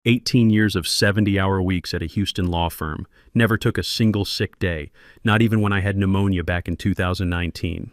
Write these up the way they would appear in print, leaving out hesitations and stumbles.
18 years of 70-hour weeks at a Houston law firm. Never took a single sick day, not even when I had pneumonia back in 2019.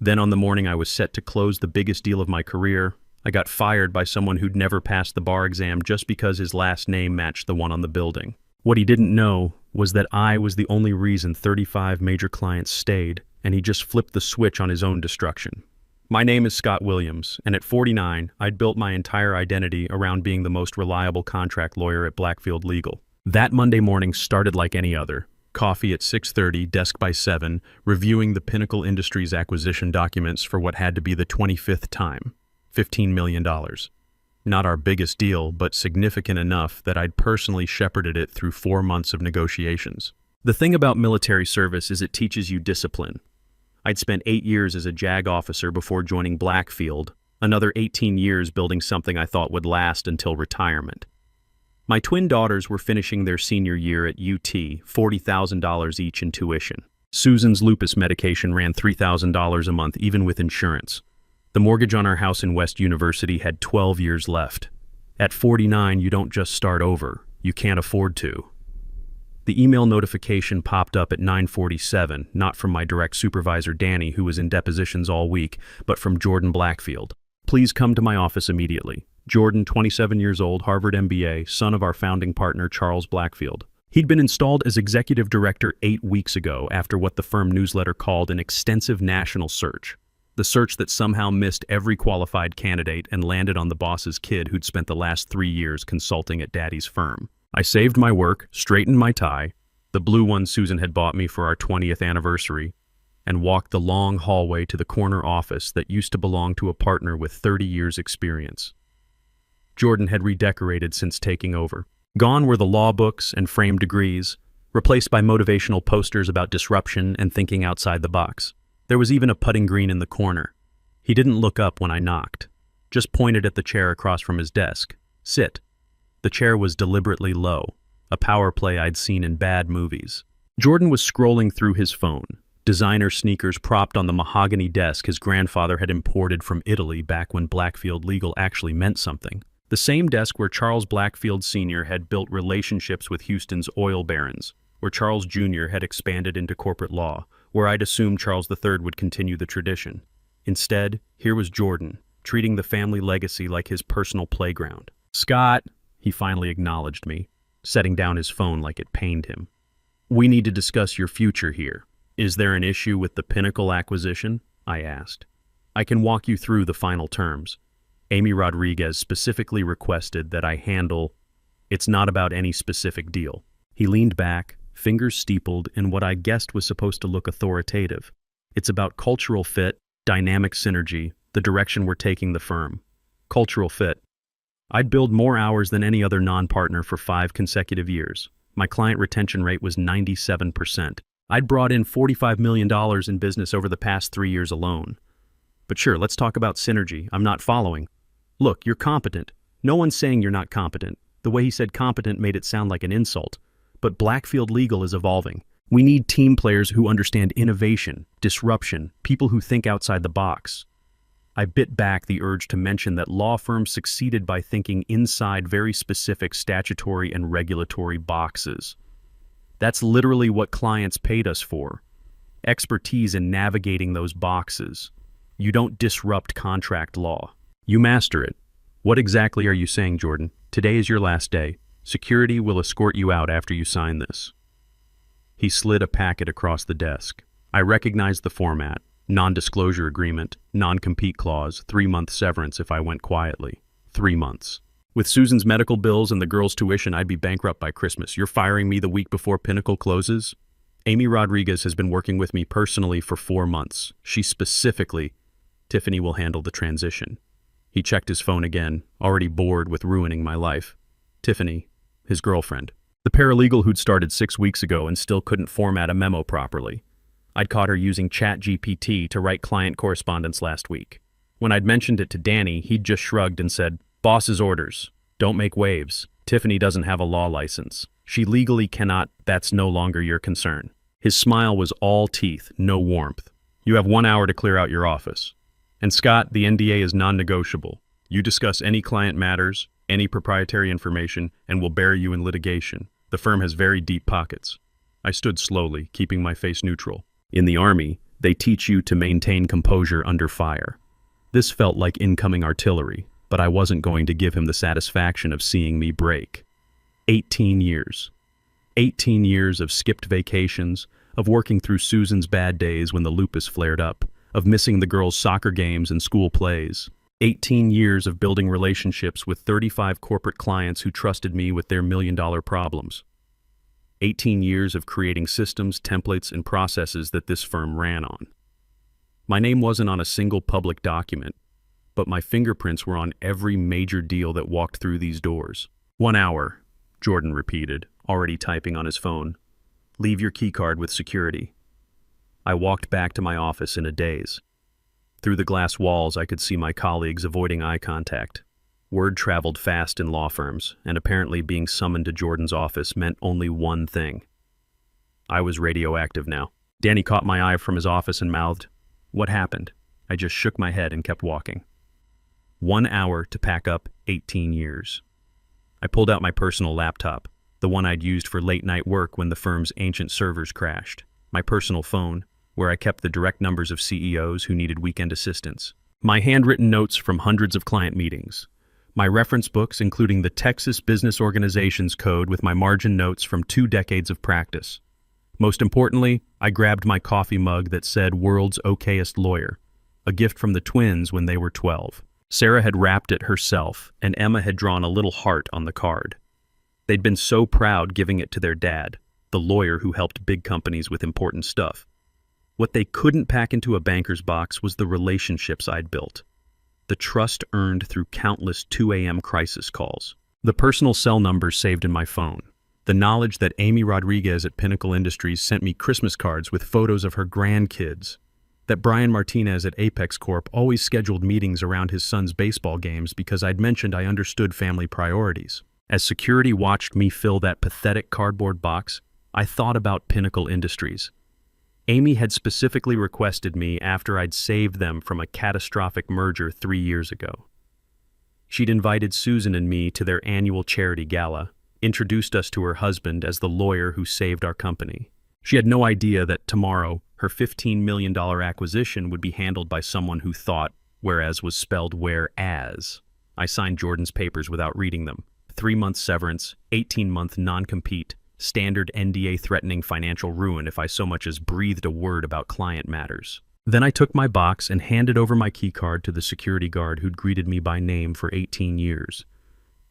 Then on the morning I was set to close the biggest deal of my career, I got fired by someone who'd never passed the bar exam just because his last name matched the one on the building. What he didn't know was that I was the only reason 35 major clients stayed, and he just flipped the switch on his own destruction. My name is Scott Williams, and at 49, I'd built my entire identity around being the most reliable contract lawyer at Blackfield Legal. That Monday morning started like any other. Coffee at 6:30, desk by 7, reviewing the Pinnacle Industries acquisition documents for what had to be the 25th time. $15 million. Not our biggest deal, but significant enough that I'd personally shepherded it through 4 months of negotiations. The thing about military service is it teaches you discipline. I'd spent 8 years as a JAG officer before joining Blackfield, another 18 years building something I thought would last until retirement. My twin daughters were finishing their senior year at UT, $40,000 each in tuition. Susan's lupus medication ran $3,000 a month even with insurance. The mortgage on our house in West University had 12 years left. At 49, you don't just start over, you can't afford to. The email notification popped up at 9:47, not from my direct supervisor Danny, who was in depositions all week, but from Jordan Blackfield. Please come to my office immediately. Jordan, 27 years old, Harvard MBA, son of our founding partner Charles Blackfield. He'd been installed as executive director 8 weeks ago after what the firm newsletter called an extensive national search. The search that somehow missed every qualified candidate and landed on the boss's kid who'd spent the last 3 years consulting at daddy's firm. I saved my work, straightened my tie, the blue one Susan had bought me for our 20th anniversary, and walked the long hallway to the corner office that used to belong to a partner with 30 years' experience. Jordan had redecorated since taking over. Gone were the law books and framed degrees, replaced by motivational posters about disruption and thinking outside the box. There was even a putting green in the corner. He didn't look up when I knocked, just pointed at the chair across from his desk. Sit. The chair was deliberately low, a power play I'd seen in bad movies. Jordan was scrolling through his phone, designer sneakers propped on the mahogany desk his grandfather had imported from Italy back when Blackfield Legal actually meant something. The same desk where Charles Blackfield Sr. had built relationships with Houston's oil barons, where Charles Jr. had expanded into corporate law, where I'd assumed Charles III would continue the tradition. Instead, here was Jordan, treating the family legacy like his personal playground. Scott, he finally acknowledged me, setting down his phone like it pained him. We need to discuss your future here. Is there an issue with the Pinnacle acquisition? I asked. I can walk you through the final terms. Amy Rodriguez specifically requested that I handle. It's not about any specific deal. He leaned back, fingers steepled in what I guessed was supposed to look authoritative. It's about cultural fit, dynamic synergy, the direction we're taking the firm. Cultural fit. I'd billed more hours than any other non-partner for 5 consecutive years. My client retention rate was 97%. I'd brought in $45 million in business over the past 3 years alone. But sure, let's talk about synergy. I'm not following. Look, you're competent. No one's saying you're not competent. The way he said competent made it sound like an insult. But Blackfield Legal is evolving. We need team players who understand innovation, disruption, people who think outside the box. I bit back the urge to mention that law firms succeeded by thinking inside very specific statutory and regulatory boxes. That's literally what clients paid us for. Expertise in navigating those boxes. You don't disrupt contract law. You master it. What exactly are you saying, Jordan? Today is your last day. Security will escort you out after you sign this. He slid a packet across the desk. I recognized the format. Non-disclosure agreement, non-compete clause, 3-month severance if I went quietly. 3 months. With Susan's medical bills and the girls' tuition, I'd be bankrupt by Christmas. You're firing me the week before Pinnacle closes? Amy Rodriguez has been working with me personally for 4 months. She specifically, Tiffany will handle the transition. He checked his phone again, already bored with ruining my life. Tiffany, his girlfriend. The paralegal who'd started 6 weeks ago and still couldn't format a memo properly. I'd caught her using ChatGPT to write client correspondence last week. When I'd mentioned it to Danny, he'd just shrugged and said, "Boss's orders. Don't make waves. Tiffany doesn't have a law license. She legally cannot. That's no longer your concern." His smile was all teeth, no warmth. "You have 1 hour to clear out your office. And Scott, the NDA is non-negotiable. You discuss any client matters, any proprietary information and will bury you in litigation. The firm has very deep pockets. I stood slowly, keeping my face neutral. In the Army, they teach you to maintain composure under fire. This felt like incoming artillery, but I wasn't going to give him the satisfaction of seeing me break. 18 years. 18 years of skipped vacations, of working through Susan's bad days when the lupus flared up, of missing the girls' soccer games and school plays. 18 years of building relationships with 35 corporate clients who trusted me with their million-dollar problems. 18 years of creating systems, templates, and processes that this firm ran on. My name wasn't on a single public document, but my fingerprints were on every major deal that walked through these doors. 1 hour, Jordan repeated, already typing on his phone. Leave your keycard with security. I walked back to my office in a daze. Through the glass walls, I could see my colleagues avoiding eye contact. Word traveled fast in law firms, and apparently being summoned to Jordan's office meant only one thing. I was radioactive now. Danny caught my eye from his office and mouthed, "What happened?" I just shook my head and kept walking. 1 hour to pack up 18 years. I pulled out my personal laptop, the one I'd used for late-night work when the firm's ancient servers crashed, my personal phone, where I kept the direct numbers of CEOs who needed weekend assistance, my handwritten notes from hundreds of client meetings, my reference books including the Texas Business Organizations Code with my margin notes from 2 decades of practice. Most importantly, I grabbed my coffee mug that said "World's Okayest Lawyer," a gift from the twins when they were 12. Sarah had wrapped it herself, and Emma had drawn a little heart on the card. They'd been so proud giving it to their dad, the lawyer who helped big companies with important stuff. What they couldn't pack into a banker's box was the relationships I'd built. The trust earned through countless 2 a.m. crisis calls. The personal cell numbers saved in my phone. The knowledge that Amy Rodriguez at Pinnacle Industries sent me Christmas cards with photos of her grandkids. That Brian Martinez at Apex Corp always scheduled meetings around his son's baseball games because I'd mentioned I understood family priorities. As security watched me fill that pathetic cardboard box, I thought about Pinnacle Industries. Amy had specifically requested me after I'd saved them from a catastrophic merger 3 years ago. She'd invited Susan and me to their annual charity gala, introduced us to her husband as the lawyer who saved our company. She had no idea that tomorrow, her $15 million acquisition would be handled by someone who thought whereas was spelled whereas. I signed Jordan's papers without reading them. 3-month severance, 18-month non-compete, standard NDA threatening financial ruin if I so much as breathed a word about client matters. Then I took my box and handed over my keycard to the security guard who'd greeted me by name for 18 years.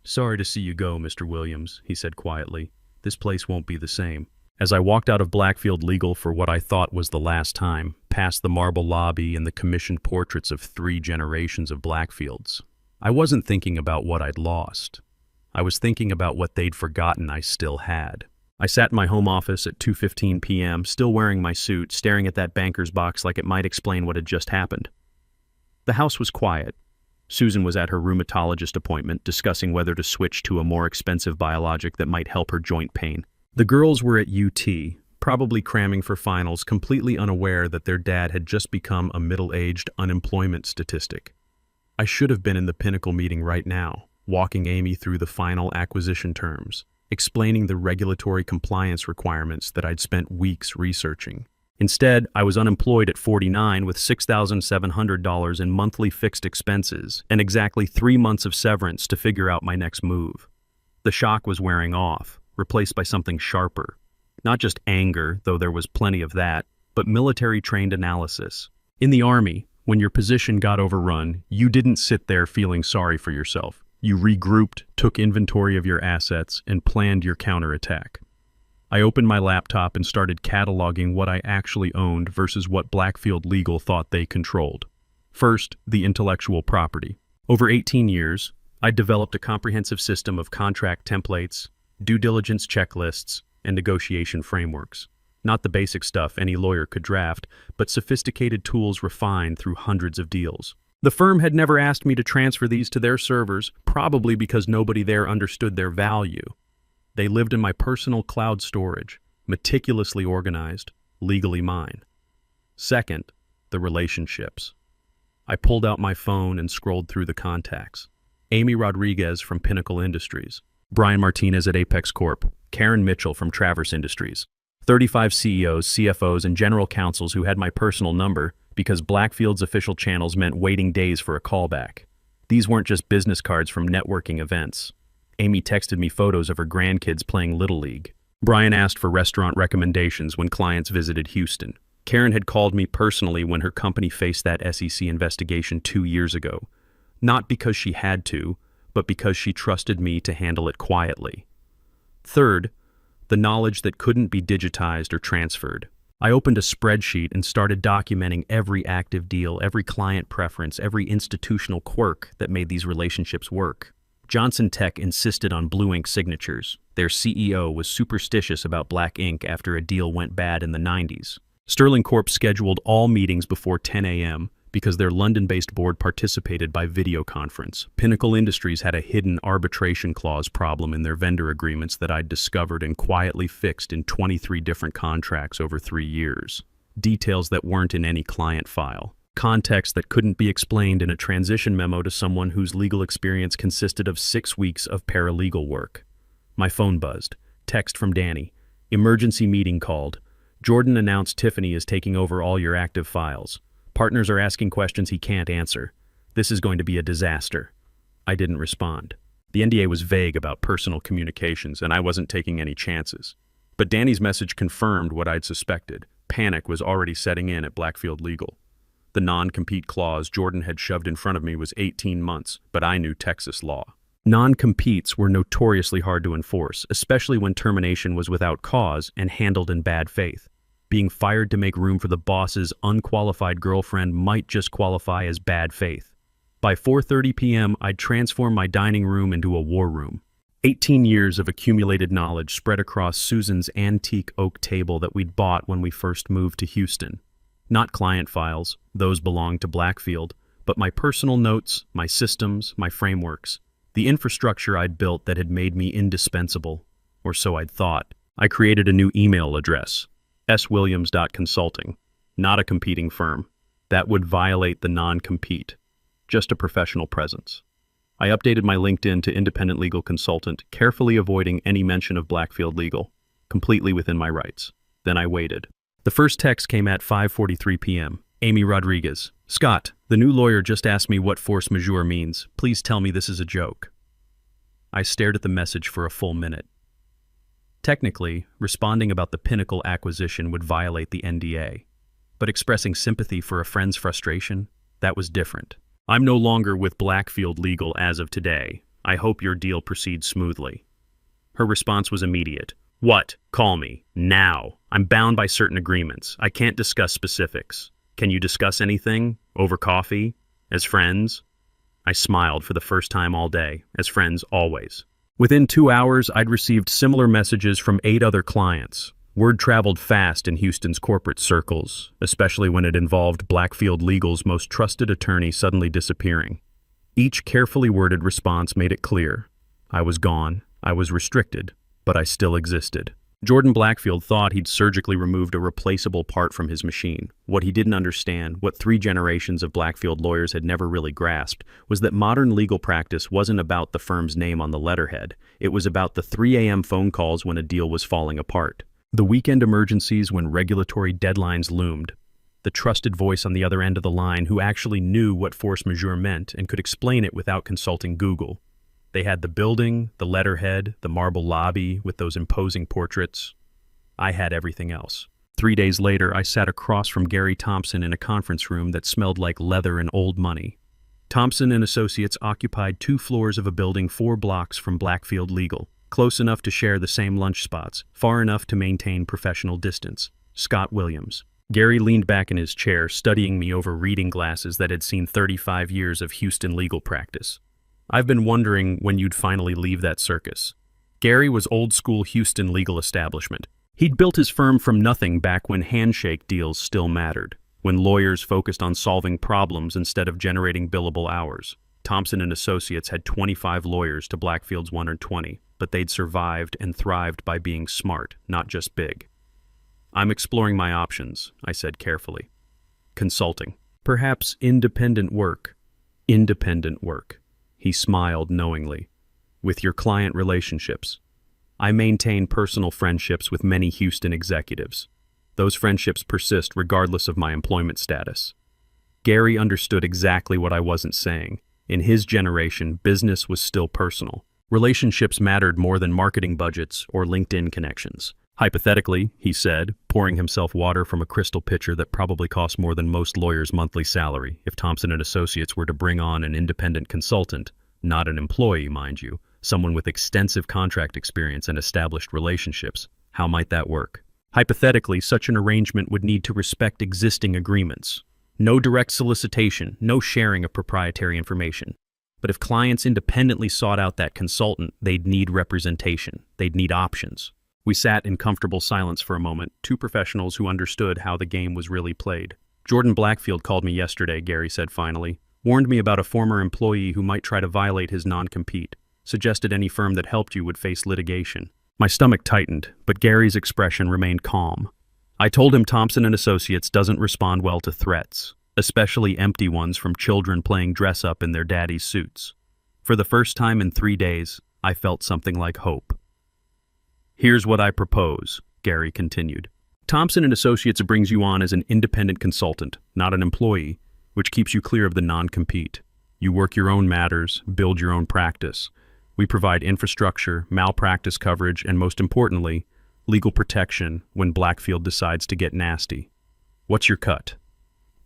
"Sorry to see you go, Mr. Williams," he said quietly. "This place won't be the same." As I walked out of Blackfield Legal for what I thought was the last time, past the marble lobby and the commissioned portraits of 3 generations of Blackfields, I wasn't thinking about what I'd lost. I was thinking about what they'd forgotten I still had. I sat in my home office at 2:15 p.m., still wearing my suit, staring at that banker's box like it might explain what had just happened. The house was quiet. Susan was at her rheumatologist appointment, discussing whether to switch to a more expensive biologic that might help her joint pain. The girls were at UT, probably cramming for finals, completely unaware that their dad had just become a middle-aged unemployment statistic. I should have been in the Pinnacle meeting right now, walking Amy through the final acquisition terms, explaining the regulatory compliance requirements that I'd spent weeks researching. Instead, I was unemployed at 49 with $6,700 in monthly fixed expenses and exactly 3 months of severance to figure out my next move. The shock was wearing off, replaced by something sharper. Not just anger, though there was plenty of that, but military-trained analysis. In the Army, when your position got overrun, you didn't sit there feeling sorry for yourself. You regrouped, took inventory of your assets, and planned your counterattack. I opened my laptop and started cataloging what I actually owned versus what Blackfield Legal thought they controlled. First, the intellectual property. Over 18 years, I developed a comprehensive system of contract templates, due diligence checklists, and negotiation frameworks. Not the basic stuff any lawyer could draft, but sophisticated tools refined through hundreds of deals. The firm had never asked me to transfer these to their servers, probably because nobody there understood their value. They lived in my personal cloud storage, meticulously organized, legally mine. Second, the relationships. I pulled out my phone and scrolled through the contacts. Amy Rodriguez from Pinnacle Industries, Brian Martinez at Apex Corp, Karen Mitchell from Traverse Industries. 35 CEOs, CFOs, and general counsels who had my personal number because Blackfield's official channels meant waiting days for a callback. These weren't just business cards from networking events. Amy texted me photos of her grandkids playing Little League. Brian asked for restaurant recommendations when clients visited Houston. Karen had called me personally when her company faced that SEC investigation 2 years ago. Not because she had to, but because she trusted me to handle it quietly. Third, the knowledge that couldn't be digitized or transferred. I opened a spreadsheet and started documenting every active deal, every client preference, every institutional quirk that made these relationships work. Johnson Tech insisted on blue ink signatures. Their CEO was superstitious about black ink after a deal went bad in the 90s. Sterling Corp scheduled all meetings before 10 a.m. because their London-based board participated by video conference. Pinnacle Industries had a hidden arbitration clause problem in their vendor agreements that I'd discovered and quietly fixed in 23 different contracts over 3 years. Details that weren't in any client file. Context that couldn't be explained in a transition memo to someone whose legal experience consisted of 6 weeks of paralegal work. My phone buzzed. Text from Danny. Emergency meeting called. Jordan announced Tiffany is taking over all your active files. Partners are asking questions he can't answer. This is going to be a disaster. I didn't respond. The NDA was vague about personal communications, and I wasn't taking any chances. But Danny's message confirmed what I'd suspected. Panic was already setting in at Blackfield Legal. The non-compete clause Jordan had shoved in front of me was 18 months, but I knew Texas law. Non-competes were notoriously hard to enforce, especially when termination was without cause and handled in bad faith. Being fired to make room for the boss's unqualified girlfriend might just qualify as bad faith. By 4:30 p.m., I'd transformed my dining room into a war room. 18 years of accumulated knowledge spread across Susan's antique oak table that we'd bought when we first moved to Houston. Not client files, those belonged to Blackfield, but my personal notes, my systems, my frameworks. The infrastructure I'd built that had made me indispensable, or so I'd thought. I created a new email address, swilliams.consulting, not a competing firm. That would violate the non-compete, just a professional presence. I updated my LinkedIn to independent legal consultant, carefully avoiding any mention of Blackfield Legal, completely within my rights. Then I waited. The first text came at 5:43 p.m. Amy Rodriguez. Scott, the new lawyer just asked me what force majeure means. Please tell me this is a joke. I stared at the message for a full minute. Technically, responding about the Pinnacle acquisition would violate the NDA. But expressing sympathy for a friend's frustration, that was different. I'm no longer with Blackfield Legal as of today. I hope your deal proceeds smoothly. Her response was immediate. What? Call me. Now. I'm bound by certain agreements. I can't discuss specifics. Can you discuss anything? Over coffee? As friends? I smiled for the first time all day. As friends, always. Within 2 hours, I'd received similar messages from 8 other clients. Word traveled fast in Houston's corporate circles, especially when it involved Blackfield Legal's most trusted attorney suddenly disappearing. Each carefully worded response made it clear. I was gone, I was restricted, but I still existed. Jordan Blackfield thought he'd surgically removed a replaceable part from his machine. What he didn't understand, what 3 generations of Blackfield lawyers had never really grasped, was that modern legal practice wasn't about the firm's name on the letterhead. It was about the 3 a.m. phone calls when a deal was falling apart. The weekend emergencies when regulatory deadlines loomed. The trusted voice on the other end of the line who actually knew what force majeure meant and could explain it without consulting Google. They had the building, the letterhead, the marble lobby with those imposing portraits. I had everything else. 3 days later, I sat across from Gary Thompson in a conference room that smelled like leather and old money. Thompson and Associates occupied 2 floors of a building 4 blocks from Blackfield Legal, close enough to share the same lunch spots, far enough to maintain professional distance. Scott Williams. Gary leaned back in his chair, studying me over reading glasses that had seen 35 years of Houston legal practice. I've been wondering when you'd finally leave that circus. Gary was old-school Houston legal establishment. He'd built his firm from nothing back when handshake deals still mattered, when lawyers focused on solving problems instead of generating billable hours. Thompson and Associates had 25 lawyers to Blackfield's 120, but they'd survived and thrived by being smart, not just big. I'm exploring my options, I said carefully. Consulting. Perhaps independent work. Independent work. He smiled knowingly. With your client relationships. I maintain personal friendships with many Houston executives. Those friendships persist regardless of my employment status. Gary understood exactly what I wasn't saying. In his generation, business was still personal. Relationships mattered more than marketing budgets or LinkedIn connections. Hypothetically, he said, pouring himself water from a crystal pitcher that probably cost more than most lawyers' monthly salary, if Thompson & Associates were to bring on an independent consultant, not an employee, mind you, someone with extensive contract experience and established relationships, how might that work? Hypothetically, such an arrangement would need to respect existing agreements. No direct solicitation, no sharing of proprietary information. But if clients independently sought out that consultant, they'd need representation. They'd need options. We sat in comfortable silence for a moment, two professionals who understood how the game was really played. Jordan Blackfield called me yesterday, Gary said finally. Warned me about a former employee who might try to violate his non-compete. Suggested any firm that helped you would face litigation. My stomach tightened, but Gary's expression remained calm. I told him Thompson & Associates doesn't respond well to threats, especially empty ones from children playing dress-up in their daddy's suits. For the first time in 3 days, I felt something like hope. Here's what I propose, Gary continued. Thompson & Associates brings you on as an independent consultant, not an employee, which keeps you clear of the non-compete. You work your own matters, build your own practice. We provide infrastructure, malpractice coverage, and most importantly, legal protection when Blackfield decides to get nasty. What's your cut?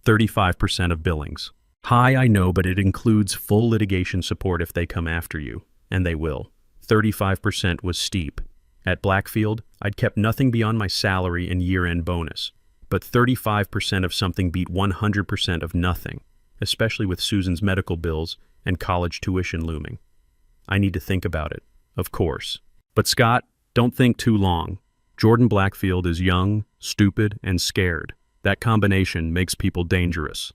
35% of billings. High, I know, but it includes full litigation support if they come after you, and they will. 35% was steep. At Blackfield, I'd kept nothing beyond my salary and year-end bonus, but 35% of something beat 100% of nothing, especially with Susan's medical bills and college tuition looming. I need to think about it, of course. But Scott, don't think too long. Jordan Blackfield is young, stupid, and scared. That combination makes people dangerous.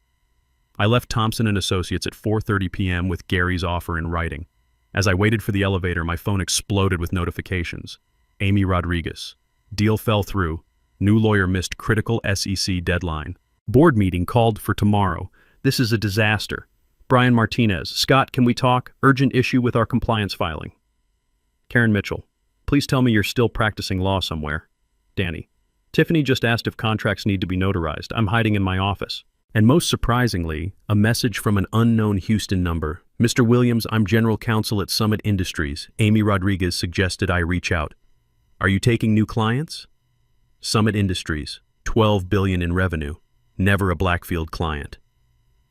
I left Thompson & Associates at 4:30 p.m. with Gary's offer in writing. As I waited for the elevator, my phone exploded with notifications. Amy Rodriguez. Deal fell through. New lawyer missed critical SEC deadline. Board meeting called for tomorrow. This is a disaster. Brian Martinez. Scott, can we talk? Urgent issue with our compliance filing. Karen Mitchell. Please tell me you're still practicing law somewhere. Danny. Tiffany just asked if contracts need to be notarized. I'm hiding in my office. And most surprisingly, a message from an unknown Houston number. Mr. Williams, I'm general counsel at Summit Industries. Amy Rodriguez suggested I reach out. Are you taking new clients? Summit Industries, $12 billion in revenue. Never a Blackfield client.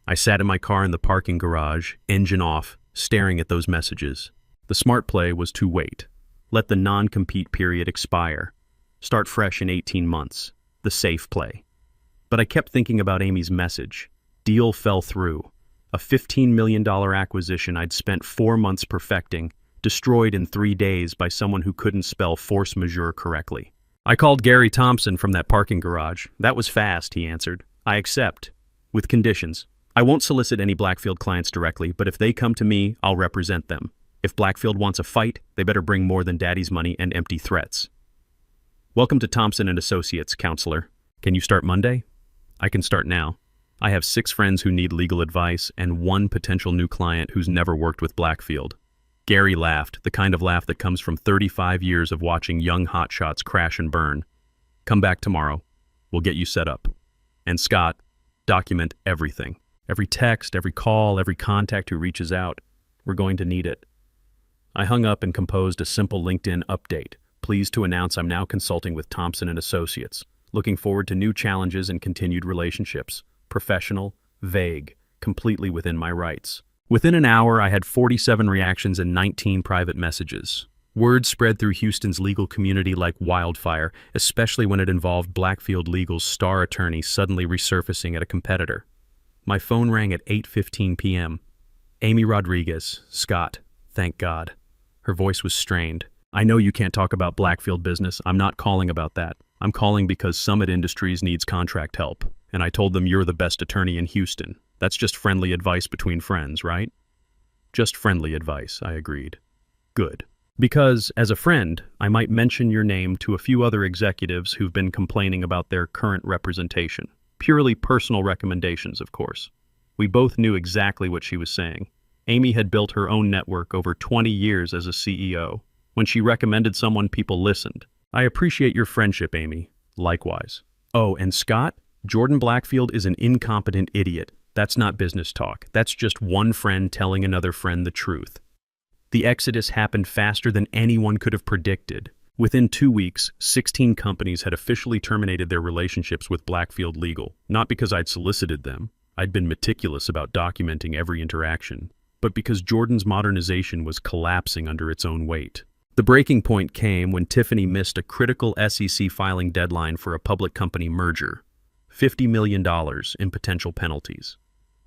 I sat in my car in the parking garage, engine off, staring at those messages. The smart play was to wait. Let the non-compete period expire. Start fresh in 18 months. The safe play. But I kept thinking about Amy's message. Deal fell through. A $15 million acquisition I'd spent 4 months perfecting, destroyed in 3 days by someone who couldn't spell force majeure correctly. I called Gary Thompson from that parking garage. That was fast, he answered. I accept. With conditions. I won't solicit any Blackfield clients directly, but if they come to me, I'll represent them. If Blackfield wants a fight, they better bring more than daddy's money and empty threats. Welcome to Thompson & Associates, counselor. Can you start Monday? I can start now. I have 6 friends who need legal advice and 1 potential new client who's never worked with Blackfield. Gary laughed, the kind of laugh that comes from 35 years of watching young hotshots crash and burn. Come back tomorrow. We'll get you set up. And Scott, document everything. Every text, every call, every contact who reaches out. We're going to need it. I hung up and composed a simple LinkedIn update. Pleased to announce I'm now consulting with Thompson & Associates. Looking forward to new challenges and continued relationships. Professional, vague, completely within my rights. Within an hour, I had 47 reactions and 19 private messages. Word spread through Houston's legal community like wildfire, especially when it involved Blackfield Legal's star attorney suddenly resurfacing at a competitor. My phone rang at 8:15 p.m. Amy Rodriguez. Scott. Thank God. Her voice was strained. I know you can't talk about Blackfield business. I'm not calling about that. I'm calling because Summit Industries needs contract help, and I told them you're the best attorney in Houston. That's just friendly advice between friends, right? Just friendly advice, I agreed. Good. Because, as a friend, I might mention your name to a few other executives who've been complaining about their current representation. Purely personal recommendations, of course. We both knew exactly what she was saying. Amy had built her own network over 20 years as a CEO. When she recommended someone, people listened. I appreciate your friendship, Amy. Likewise. Oh, and Scott, Jordan Blackfield is an incompetent idiot. That's not business talk. That's just one friend telling another friend the truth. The exodus happened faster than anyone could have predicted. Within 2 weeks, 16 companies had officially terminated their relationships with Blackfield Legal. Not because I'd solicited them. I'd been meticulous about documenting every interaction. But because Jordan's modernization was collapsing under its own weight. The breaking point came when Tiffany missed a critical SEC filing deadline for a public company merger. $50 million in potential penalties.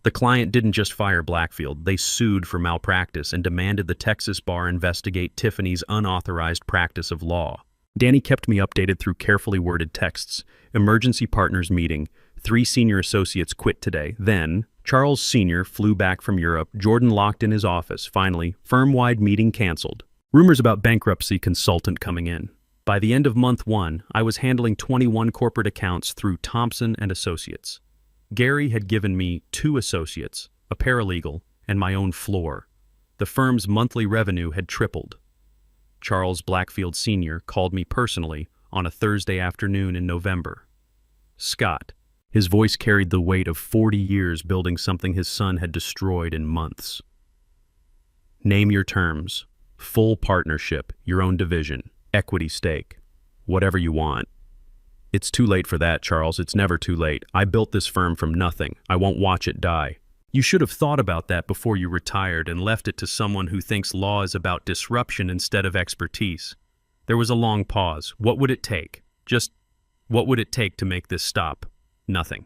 The client didn't just fire Blackfield, they sued for malpractice and demanded the Texas bar investigate Tiffany's unauthorized practice of law. Danny kept me updated through carefully worded texts. Emergency partners meeting. 3 senior associates quit today. Then, Charles Sr. flew back from Europe. Jordan locked in his office. Finally, firm-wide meeting canceled. Rumors about bankruptcy consultant coming in. By the end of month 1, I was handling 21 corporate accounts through Thompson & Associates. Gary had given me 2 associates, a paralegal, and my own floor. The firm's monthly revenue had tripled. Charles Blackfield Sr. called me personally on a Thursday afternoon in November. Scott. His voice carried the weight of 40 years building something his son had destroyed in months. Name your terms. Full partnership, your own division, equity stake, whatever you want. It's too late for that, Charles. It's never too late. I built this firm from nothing. I won't watch it die. You should have thought about that before you retired and left it to someone who thinks law is about disruption instead of expertise. There was a long pause. What would it take? Just, what would it take to make this stop? Nothing.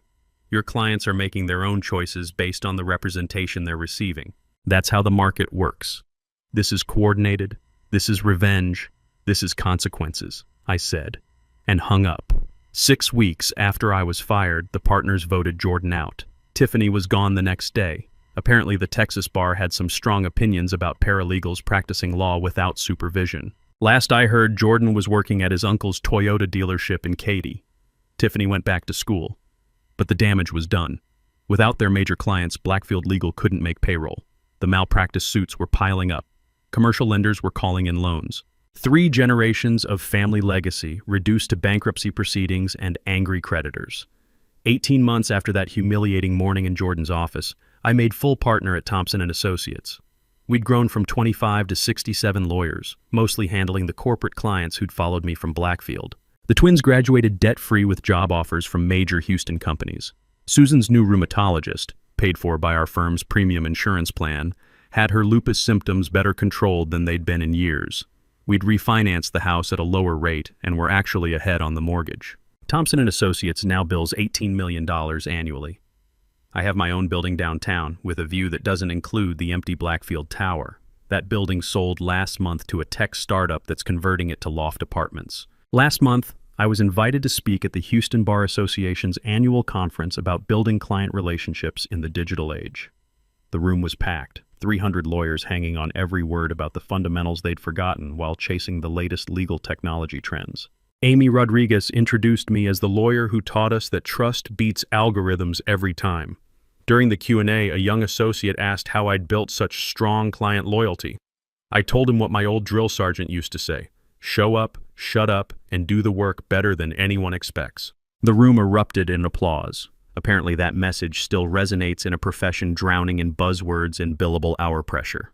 Your clients are making their own choices based on the representation they're receiving. That's how the market works. This is coordinated. This is revenge. This is consequences, I said, and hung up. 6 weeks after I was fired, the partners voted Jordan out. Tiffany was gone the next day. Apparently, the Texas bar had some strong opinions about paralegals practicing law without supervision. Last I heard, Jordan was working at his uncle's Toyota dealership in Katy. Tiffany went back to school. But the damage was done. Without their major clients, Blackfield Legal couldn't make payroll. The malpractice suits were piling up. Commercial lenders were calling in loans. 3 generations of family legacy reduced to bankruptcy proceedings and angry creditors. 18 months after that humiliating morning in Jordan's office, I made full partner at Thompson & Associates. We'd grown from 25 to 67 lawyers, mostly handling the corporate clients who'd followed me from Blackfield. The twins graduated debt-free with job offers from major Houston companies. Susan's new rheumatologist, paid for by our firm's premium insurance plan, had her lupus symptoms better controlled than they'd been in years. We'd refinanced the house at a lower rate and were actually ahead on the mortgage. Thompson & Associates now bills $18 million annually. I have my own building downtown with a view that doesn't include the empty Blackfield Tower. That building sold last month to a tech startup that's converting it to loft apartments. Last month, I was invited to speak at the Houston Bar Association's annual conference about building client relationships in the digital age. The room was packed. 300 lawyers hanging on every word about the fundamentals they'd forgotten while chasing the latest legal technology trends. Amy Rodriguez introduced me as the lawyer who taught us that trust beats algorithms every time. During the Q&A, a young associate asked how I'd built such strong client loyalty. I told him what my old drill sergeant used to say, show up, shut up, and do the work better than anyone expects. The room erupted in applause. Apparently that message still resonates in a profession drowning in buzzwords and billable hour pressure.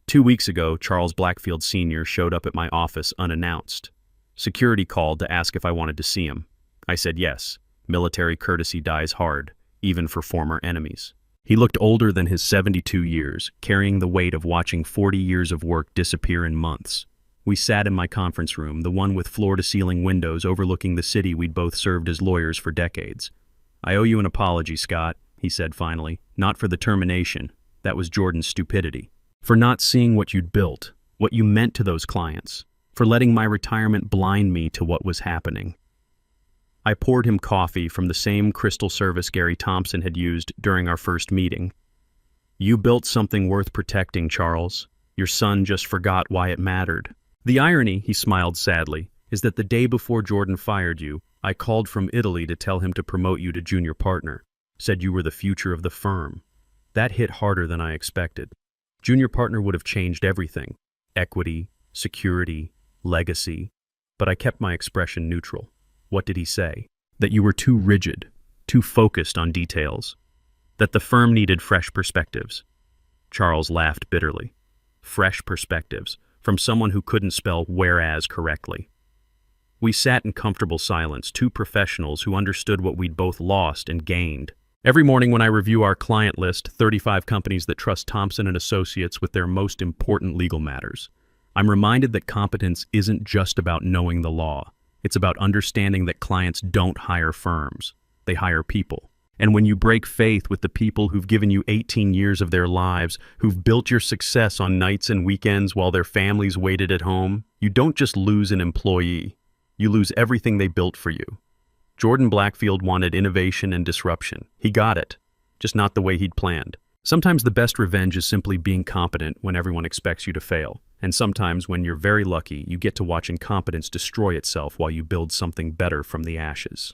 2 weeks ago, Charles Blackfield Sr. showed up at my office unannounced. Security called to ask if I wanted to see him. I said yes. Military courtesy dies hard, even for former enemies. He looked older than his 72 years, carrying the weight of watching 40 years of work disappear in months. We sat in my conference room, the one with floor-to-ceiling windows overlooking the city we'd both served as lawyers for decades. I owe you an apology, Scott, he said finally. Not for the termination. That was Jordan's stupidity. For not seeing what you'd built, what you meant to those clients. For letting my retirement blind me to what was happening. I poured him coffee from the same crystal service Gary Thompson had used during our first meeting. You built something worth protecting, Charles. Your son just forgot why it mattered. The irony, he smiled sadly, is that the day before Jordan fired you, I called from Italy to tell him to promote you to junior partner. Said you were the future of the firm. That hit harder than I expected. Junior partner would have changed everything: equity, security, legacy. But I kept my expression neutral. What did he say? That you were too rigid, too focused on details. That the firm needed fresh perspectives. Charles laughed bitterly. Fresh perspectives, from someone who couldn't spell whereas correctly. We sat in comfortable silence, two professionals who understood what we'd both lost and gained. Every morning when I review our client list, 35 companies that trust Thompson & Associates with their most important legal matters, I'm reminded that competence isn't just about knowing the law. It's about understanding that clients don't hire firms. They hire people. And when you break faith with the people who've given you 18 years of their lives, who've built your success on nights and weekends while their families waited at home, you don't just lose an employee. You lose everything they built for you. Jordan Blackfield wanted innovation and disruption. He got it, just not the way he'd planned. Sometimes the best revenge is simply being competent when everyone expects you to fail. And sometimes, when you're very lucky, you get to watch incompetence destroy itself while you build something better from the ashes.